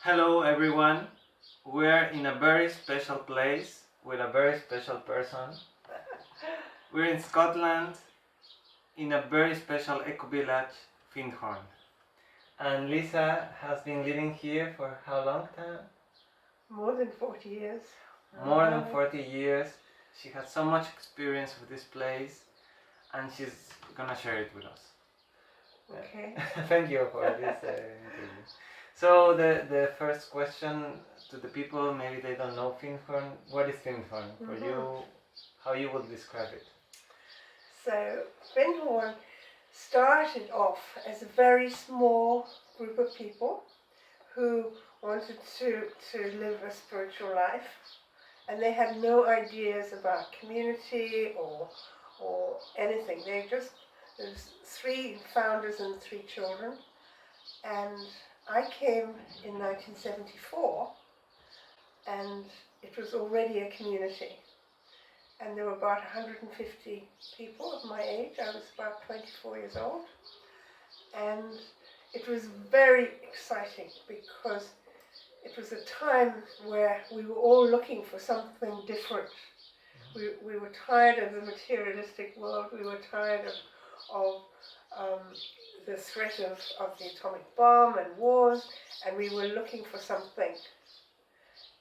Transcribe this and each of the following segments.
Hello everyone, we're in a very special place with a very special person. We're in Scotland in a very special eco-village, Findhorn. And Lisa has been living here for how long time? More than 40 years. More than 40 years. She has so much experience with this place and she's gonna share it with us. Okay. Thank you for this interview. So the first question to the people, maybe they don't know Findhorn. What is Findhorn for you? How you would describe it? So Findhorn started off as a very small group of people who wanted to live a spiritual life, and they had no ideas about community or anything. There's 3 founders and 3 children, and I came in 1974, and it was already a community, and there were about 150 people of my age. I was about 24 years old, and it was very exciting because it was a time where we were all looking for something different. We were tired of the materialistic world. We were tired of the threat of the atomic bomb and wars, and we were looking for something.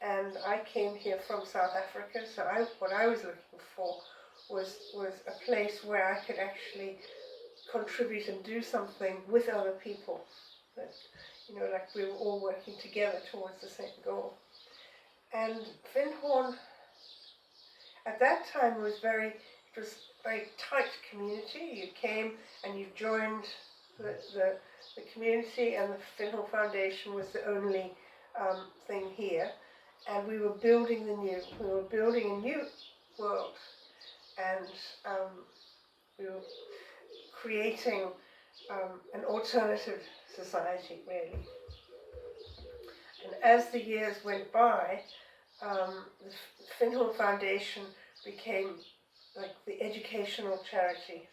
And I came here from South Africa, so what I was looking for was a place where I could actually contribute and do something with other people. That, like we were all working together towards the same goal. And Findhorn at that time was very tight community. You came and you joined the community, and the Findhorn Foundation was the only thing here. And we were building a new world, and we were creating an alternative society, really. And as the years went by, the Findhorn Foundation became like the educational charity,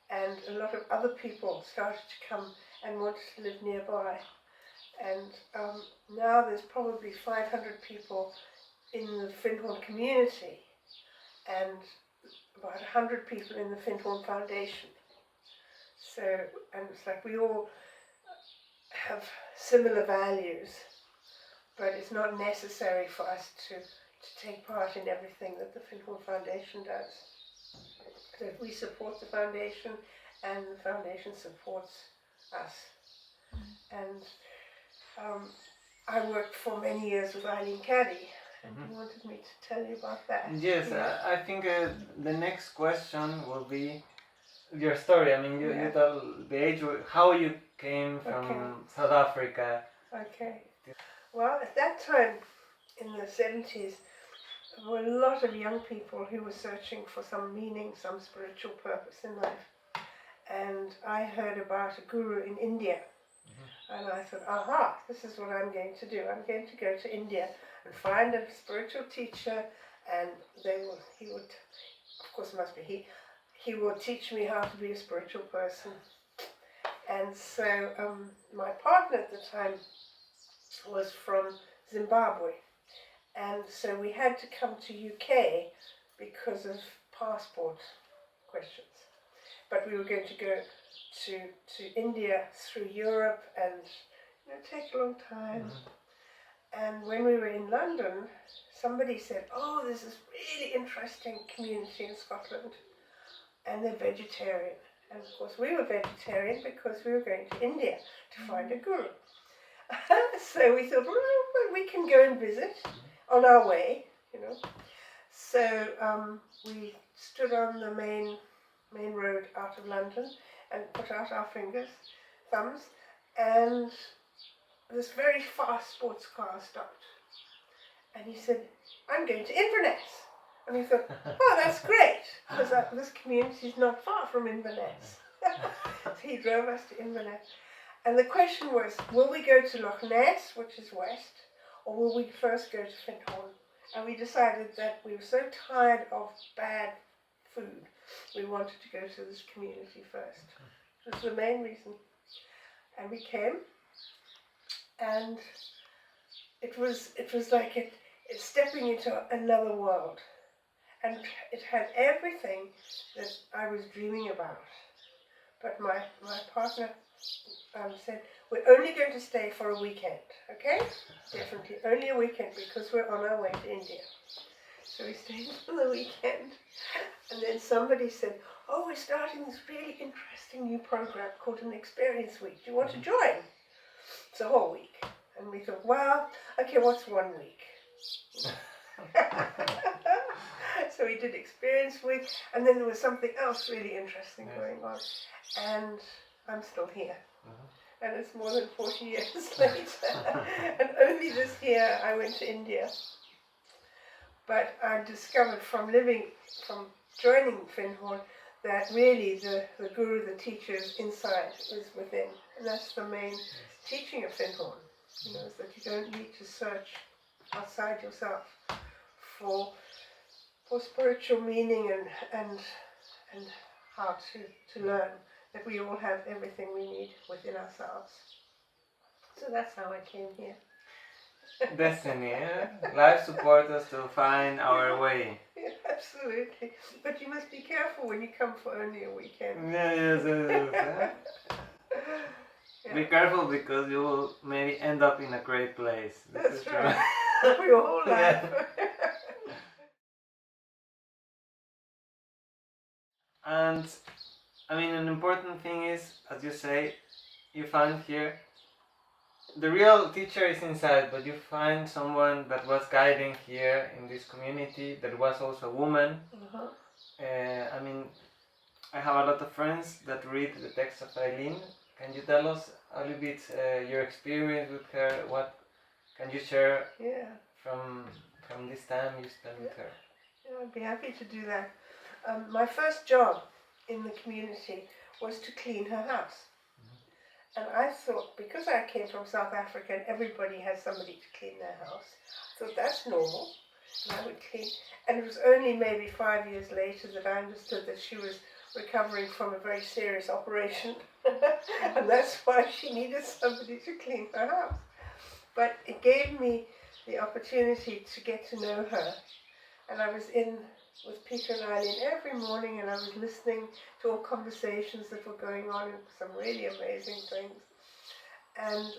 and a lot of other people started to come and wanted to live nearby. And now there's probably 500 people in the Findhorn community and about 100 people in the Findhorn Foundation. So, and it's like we all have similar values, but it's not necessary for us to take part in everything that the Findhorn Foundation does. So we support the foundation, and the foundation supports us. And I worked for many years with Eileen Caddy, and you wanted me to tell you about that. Yes, yeah. I think the next question will be your story. I mean, you tell the age, how you came from South Africa. Okay. Well, at that time, in the 70s, there were a lot of young people who were searching for some meaning, some spiritual purpose in life. And I heard about a guru in India. And I thought, aha, this is what I'm going to do. I'm going to go to India and find a spiritual teacher, and he would, of course it must be he will teach me how to be a spiritual person. And so my partner at the time was from Zimbabwe, and so we had to come to UK because of passport questions. But we were going to go to India through Europe, and take a long time. And when we were in London, somebody said, oh, there's this really interesting community in Scotland, and they're vegetarian. And of course we were vegetarian because we were going to India to find a guru. So we thought, well, we can go and visit on our way, So we stood on the main road out of London and put out our thumbs, and this very fast sports car stopped. And he said, I'm going to Inverness. And we thought, oh, that's great, because this community is not far from Inverness. So he drove us to Inverness. And the question was, will we go to Loch Ness, which is west, or will we first go to Findhorn? And we decided that we were so tired of bad food, we wanted to go to this community first. That's the main reason. And we came, and it was like it's stepping into another world, and it had everything that I was dreaming about. But my partner said, we're only going to stay for a weekend, okay? Definitely, only a weekend, because we're on our way to India. So we stayed for the weekend, and then somebody said, oh, we're starting this really interesting new program called an Experience Week. Do you want to join? It's a whole week. And we thought, well, okay, what's 1 week? So we did Experience Week, and then there was something else really interesting going on. And I'm still here. And it's more than 40 years later. And only this year I went to India. But I discovered from joining Findhorn that really the guru, the teacher is inside, is within. And that's the main teaching of Findhorn. You know, is that you don't need to search outside yourself for spiritual meaning and how to learn, that we all have everything we need within ourselves. So that's how I came here. Destiny, eh? Life supports us to find our way. Yeah, absolutely. But you must be careful when you come for only a weekend. Yes. Yeah. Be careful, because you will maybe end up in a great place. That's right. For your whole life. Yeah. And I mean, an important thing is, as you say, you find here the real teacher is inside, but you find someone that was guiding here in this community, that was also a woman. I mean, I have a lot of friends that read the text of Eileen. Can you tell us a little bit your experience with her? What can you share from this time you spent with her? Yeah, I'd be happy to do that. My first job in the community was to clean her house. And I thought, because I came from South Africa and everybody has somebody to clean their house, I thought that's normal. And I would clean. And it was only maybe 5 years later that I understood that she was recovering from a very serious operation. And that's why she needed somebody to clean her house. But it gave me the opportunity to get to know her. And I was in with Peter and Eileen every morning, and I was listening to all conversations that were going on, and some really amazing things. And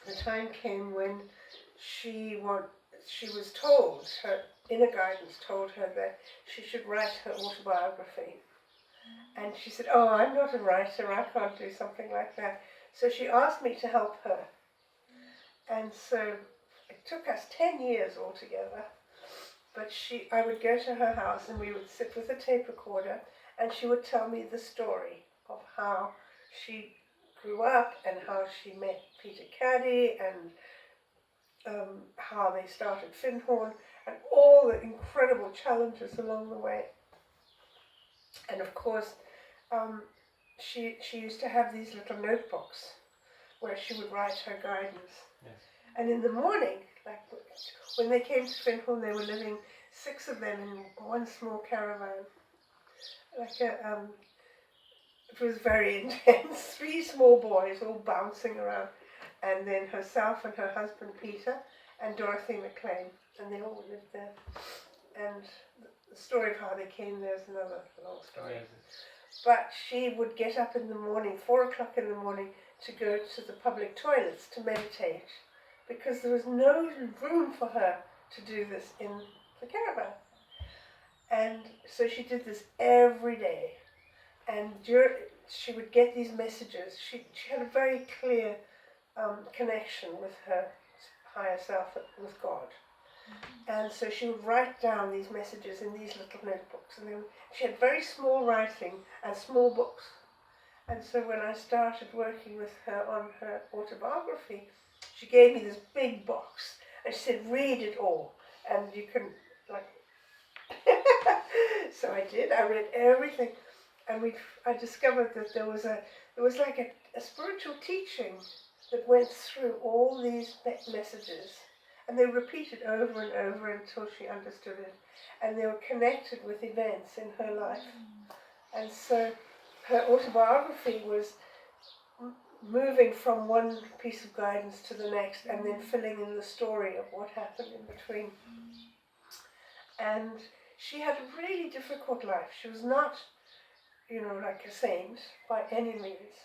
the time came when she was told, her inner guidance told her that she should write her autobiography. And she said, oh, I'm not a writer, I can't do something like that. So she asked me to help her. And so it took us 10 years altogether. But I would go to her house and we would sit with a tape recorder, and she would tell me the story of how she grew up and how she met Peter Caddy and how they started Findhorn and all the incredible challenges along the way. And of course, she used to have these little notebooks where she would write her guidance. Yes. And in the morning, like when they came to Findhorn, they were living 6 of them in one small caravan. It was very intense. 3 small boys all bouncing around, and then herself and her husband Peter and Dorothy McLean, and they all lived there. And the story of how they came there is another long story. But she would get up in the morning, 4 o'clock in the morning, to go to the public toilets to meditate, because there was no room for her to do this in the caravan. And so she did this every day. And she would get these messages. She had a very clear connection with her higher self, with God. And so she would write down these messages in these little notebooks. And then she had very small writing and small books. And so when I started working with her on her autobiography, she gave me this big box. And she said, read it all. And you can, like... So I did. I read everything. And I discovered that there was like a spiritual teaching that went through all these messages. And they repeated over and over until she understood it. And they were connected with events in her life. And so her autobiography was moving from one piece of guidance to the next and then filling in the story of what happened in between. And she had a really difficult life. She was not, like a saint by any means.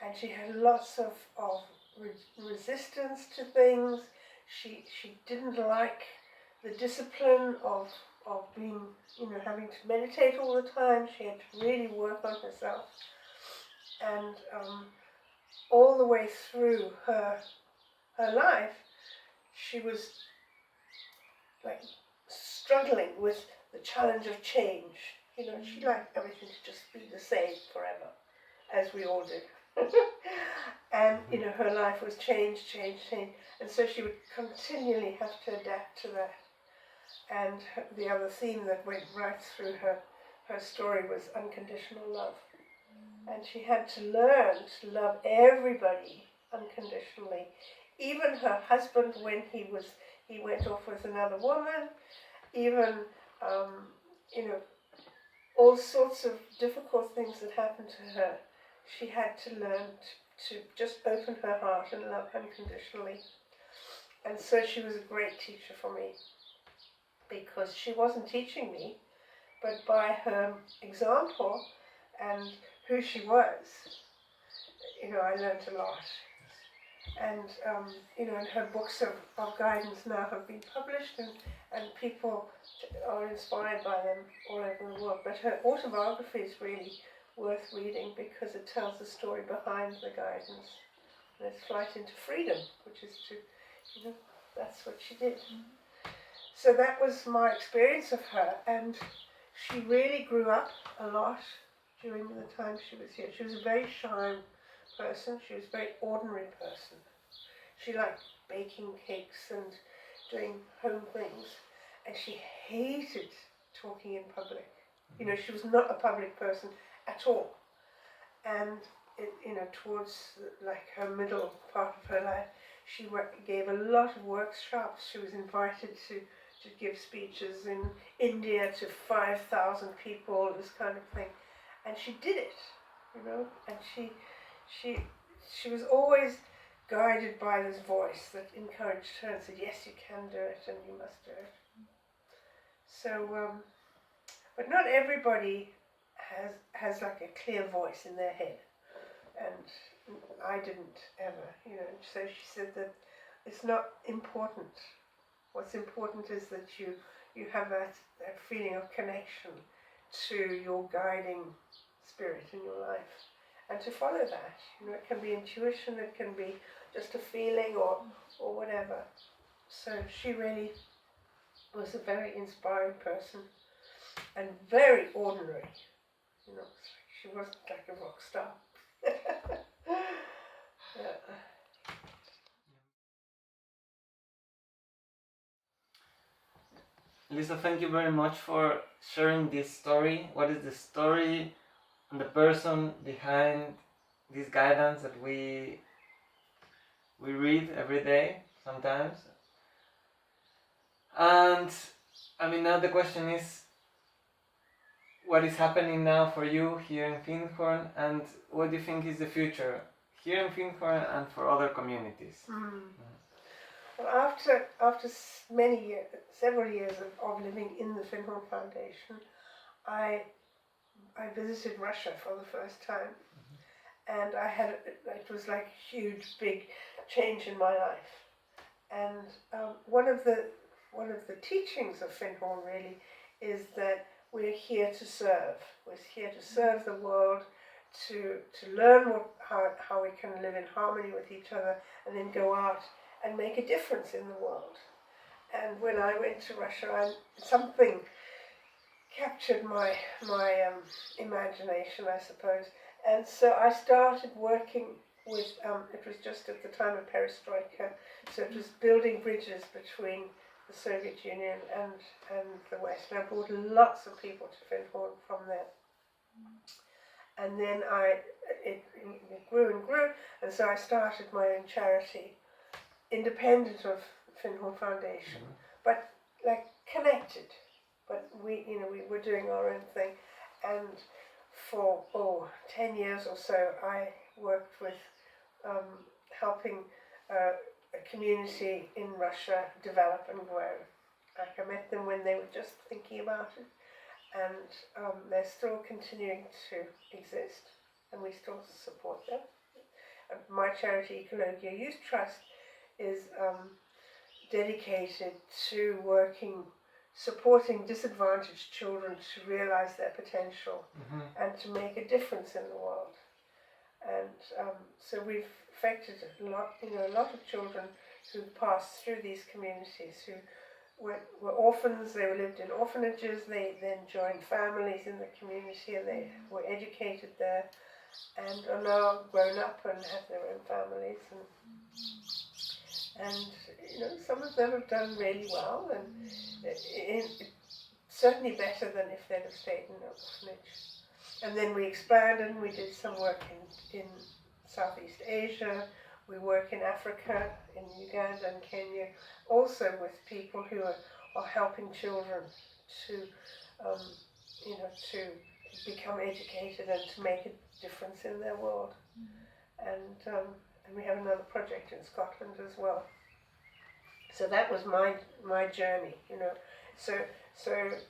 And she had lots of resistance to things. She didn't like the discipline of being, having to meditate all the time. She had to really work on herself. And all the way through her life, she was like struggling with the challenge of change. She liked everything to just be the same forever, as we all did. And her life was change, and so she would continually have to adapt to that. And the other theme that went right through her story was unconditional love. And she had to learn to love everybody unconditionally, even her husband when he went off with another woman, even all sorts of difficult things that happened to her. She had to learn to just open her heart and love unconditionally. And so she was a great teacher for me, because she wasn't teaching me, but by her example and who she was, I learned a lot. And, and her books of guidance now have been published, and people are inspired by them all over the world. But her autobiography is really worth reading, because it tells the story behind the guidance. And it's Flight into Freedom, which is to, that's what she did. So that was my experience of her, and she really grew up a lot during the time she was here. She was a very shy person. She was a very ordinary person. She liked baking cakes and doing home things, and she hated talking in public. She was not a public person at all. And towards like her middle part of her life, she gave a lot of workshops. She was invited to give speeches in India to 5,000 people, this kind of thing. And she did it, and she was always guided by this voice that encouraged her and said, yes, you can do it and you must do it. So, but not everybody has like a clear voice in their head. And I didn't ever, So she said that it's not important. What's important is that you have that feeling of connection to your guiding spirit in your life, and to follow that. It can be intuition, it can be just a feeling or whatever. So she really was a very inspiring person, and very ordinary. She wasn't like a rock star. Yeah. Lisa, thank you very much for sharing this story. What is the story and the person behind this guidance that we read every day sometimes? And now the question is, what is happening now for you here in Findhorn, and what do you think is the future here in Findhorn and for other communities? Well, after several years of living in the Findhorn Foundation, I visited Russia for the first time, and it was like a huge, big change in my life. And one of the teachings of Findhorn really is that we're here to serve. We're here to serve the world, to learn how we can live in harmony with each other, and then go out and make a difference in the world. And when I went to Russia, something captured my imagination, I suppose. And so I started working with, it was just at the time of perestroika, so it was building bridges between the Soviet Union and the West. And I brought lots of people to Findhorn from there. And then it grew and grew, and so I started my own charity, independent of Findhorn Foundation, but like connected. But we were doing our own thing, and for 10 years or so, I worked with helping a community in Russia develop and grow. Like I met them when they were just thinking about it, and they're still continuing to exist, and we still support them. My charity, Ecologia Youth Trust, is dedicated to supporting disadvantaged children to realize their potential and to make a difference in the world. And so we've affected a lot of children who passed through these communities, who were orphans. They lived in orphanages. They then joined families in the community, and they were educated there, and are now grown up and have their own families. And some of them have done really well, and certainly better than if they'd have stayed in an orphanage. And then we expanded, and we did some work in Southeast Asia. We work in Africa, in Uganda and Kenya, also with people who are helping children to become educated and to make a difference in their world. And we have another project in Scotland as well. So that was my journey, So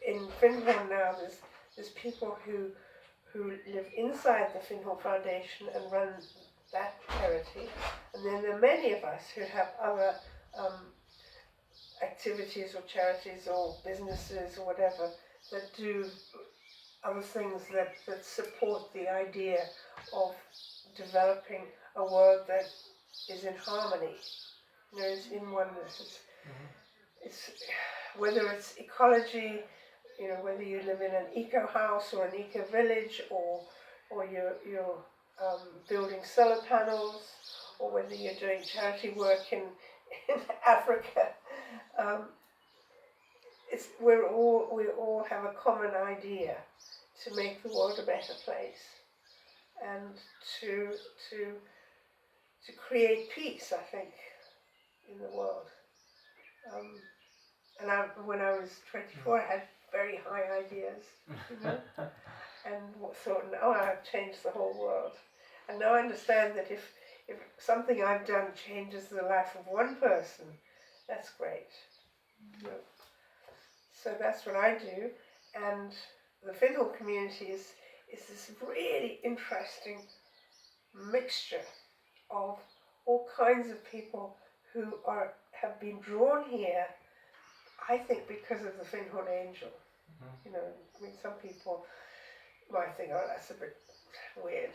in Findhorn now, there's people who live inside the Findhorn Foundation and run that charity, and then there are many of us who have other activities or charities or businesses or whatever that do other things that support the idea of developing a world that is in harmony, is in oneness. It's whether it's ecology, whether you live in an eco house or an eco village, or you're building solar panels, or whether you're doing charity work in Africa. We all have a common idea to make the world a better place, and to create peace, I think, in the world. When I was 24, I had very high ideas, and thought, I've changed the whole world. And now I understand that if something I've done changes the life of one person, that's great. So that's what I do. And the Findhorn community is this really interesting mixture of all kinds of people who have been drawn here, I think, because of the Findhorn angel. Some people might think, that's a bit weird,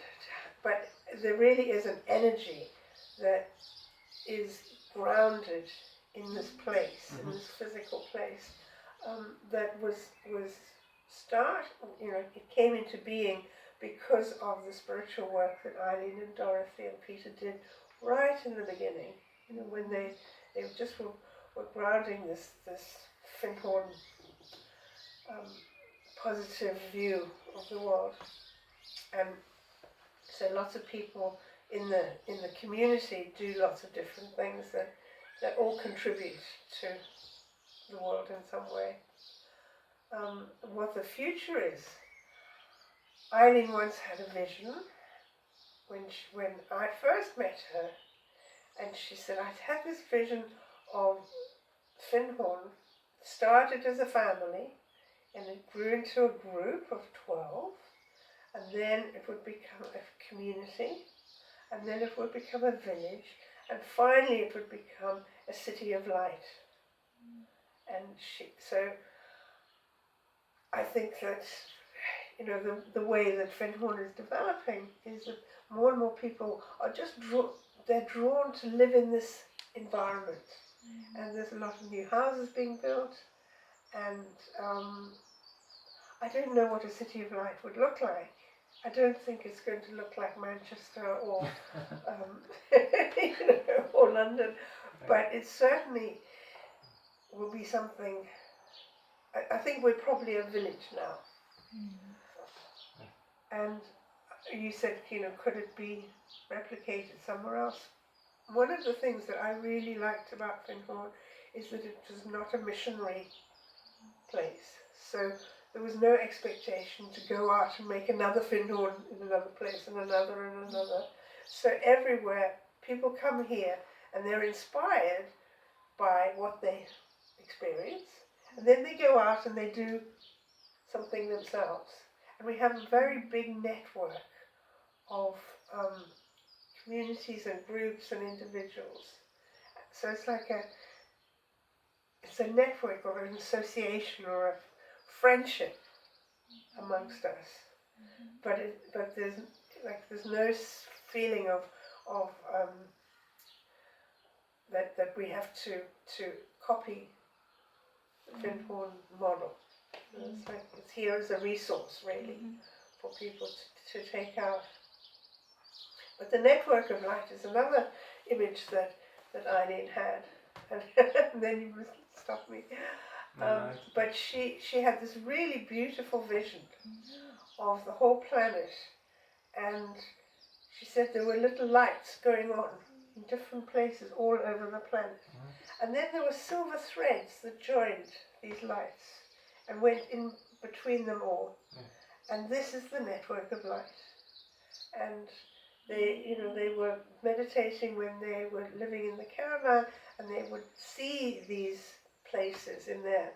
but there really is an energy that is grounded in this place, in this physical place, that was it came into being because of the spiritual work that Eileen and Dorothy and Peter did right in the beginning. When they just were grounding this Findhorn positive view of the world. And so lots of people in the community do lots of different things that all contribute to the world in some way. What the future is, Eileen once had a vision when I first met her, and she said, I'd had this vision of Findhorn, started as a family, and it grew into a group of 12, and then it would become a community, and then it would become a village, and finally it would become a city of light. And so I think that the way that Findhorn is developing is that more and more people are just drawn to live in this environment. And there's a lot of new houses being built, and I don't know what a city of light would look like. I don't think it's going to look like Manchester or or London, but it certainly will be something. I think we're probably a village now. And you said, could it be replicated somewhere else? One of the things that I really liked about Findhorn is that it was not a missionary place. So there was no expectation to go out and make another Findhorn in another place and another and another. So everywhere people come here and they're inspired by what they experience, and then they go out and they do something themselves. And we have a very big network of communities and groups and individuals. So it's like it's a network or an association or a friendship amongst us. But there's no feeling of that we have to copy the Findhorn model. It's like it's here as a resource really for people to take out. But the network of light is another image that Eileen had, and then you must stop me. But she had this really beautiful vision of the whole planet, and she said there were little lights going on in different places all over the planet. And then there were silver threads that joined these lights and went in between them all. And this is the network of light. And they were meditating when they were living in the caravan, and they would see these places in their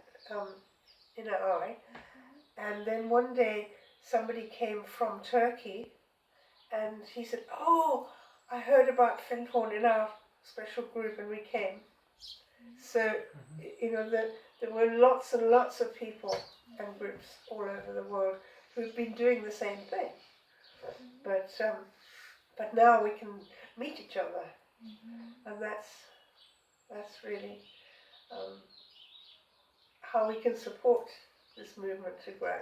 inner eye. And then one day somebody came from Turkey, and he said, "Oh, I heard about Findhorn in our special group, and we came." So there were lots and lots of people and groups all over the world who've been doing the same thing. But now we can meet each other, and that's really how we can support this movement to grow.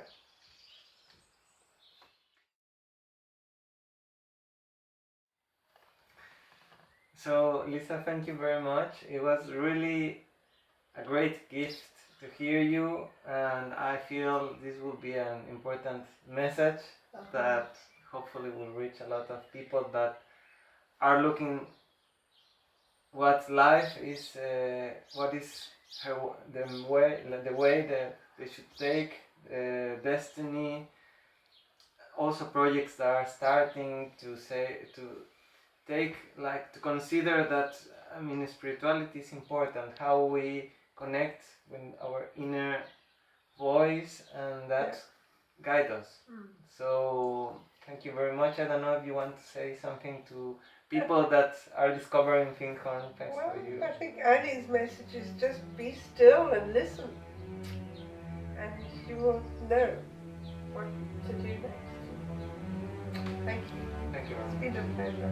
So Lisa, thank you very much. It was really a great gift to hear you, and I feel this will be an important message that hopefully will reach a lot of people that are looking what life is, what is the way that they should take, destiny. Also projects that are starting to consider that, I mean, spirituality is important, how we connect with our inner voice, and that guide us. So thank you very much. I don't know if you want to say something to people that are discovering Findhorn thanks to you. I think Eileen's message is just be still and listen, and you will know what to do next. Thank you. Thank you. It's been a pleasure.